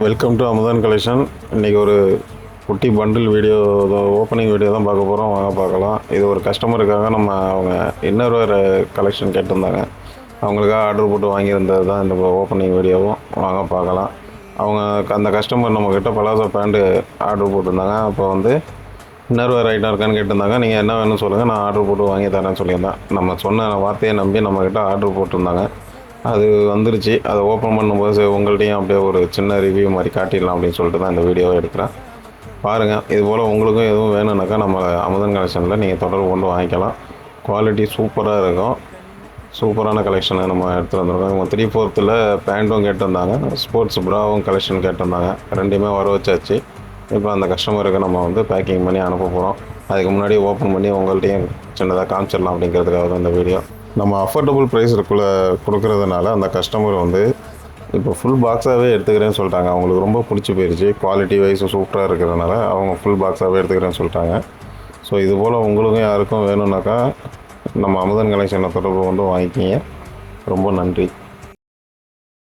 Welcome to Amudhan collection. இன்றைக்கி ஒரு குட்டி பண்டில் வீடியோ, ஓப்பனிங் வீடியோ தான் பார்க்க போகிறோம். வாங்க பார்க்கலாம். இது ஒரு கஸ்டமருக்காக அவங்க இன்னர்வேர் கலெக்ஷன் கேட்டிருந்தாங்க. அவங்களுக்காக ஆர்டர் போட்டு வாங்கியிருந்தது தான் இந்த ஓப்பனிங் வீடியோவும். வாங்க பார்க்கலாம். அந்த கஸ்டமர் நம்மக்கிட்ட பலாசோ பேண்ட்டு ஆர்டர் போட்டிருந்தாங்க. அப்போ இன்னர்வேர் ஐட்டம் இருக்கான்னு கேட்டிருந்தாங்க. நீங்கள் என்ன வேணும்னு சொல்லுங்கள், நான் ஆர்டர் போட்டு வாங்கி தரேன்னு சொல்லியிருந்தேன். நம்ம சொன்ன வார்த்தையை நம்பி நம்மக்கிட்ட ஆர்டர் போட்டிருந்தாங்க. அது வந்துருச்சு. அதை ஓப்பன் பண்ணும்போது உங்கள்கிட்டையும் அப்படியே ஒரு சின்ன ரிவ்யூ மாதிரி காட்டிடலாம் அப்படின்னு சொல்லிட்டு தான் இந்த வீடியோவை எடுக்கிறேன். பாருங்கள். இதுபோல் உங்களுக்கும் எதுவும் வேணும்னாக்கா நம்ம அமுதன் கலெக்ஷனில் நீங்கள் தொடர்பு கொண்டு வாங்கிக்கலாம். குவாலிட்டி சூப்பராக இருக்கும். சூப்பரான கலெக்ஷனை நம்ம எடுத்துகிட்டு வந்திருக்கோம். இவங்க 3/4 பேண்ட்டும் கேட்டிருந்தாங்க, ஸ்போர்ட்ஸ் ப்ராவும் கலெக்ஷன் கேட்டிருந்தாங்க. ரெண்டுமே வர வச்சாச்சு. இப்போ அந்த கஸ்டமருக்கு நம்ம பேக்கிங் பண்ணி அனுப்ப போகிறோம். அதுக்கு முன்னாடி ஓப்பன் பண்ணி உங்கள்கிட்டையும் சின்னதாக காமிச்சிடலாம் அப்படிங்கிறதுக்காக தான் இந்த வீடியோ. நம்ம அஃபோர்டபுள் ப்ரைஸுக்குள்ளே கொடுக்குறதுனால அந்த கஸ்டமர் இப்போ ஃபுல் பாக்ஸாகவே எடுத்துக்கிறேன்னு சொல்லிட்டாங்க. அவங்களுக்கு ரொம்ப பிடிச்சி போயிடுச்சு. குவாலிட்டி வைஸ் சூப்பராக இருக்கிறதுனால அவங்க ஃபுல் பாக்ஸாகவே எடுத்துக்கிறேன்னு சொல்லிட்டாங்க. ஸோ இதுபோல் உங்களுக்கும் யாருக்கும் வேணும்னாக்கா நம்ம அமுதன் கலெக்ஷனை தொடர்பு கொண்டு வாங்கிக்கிங்க. ரொம்ப நன்றி.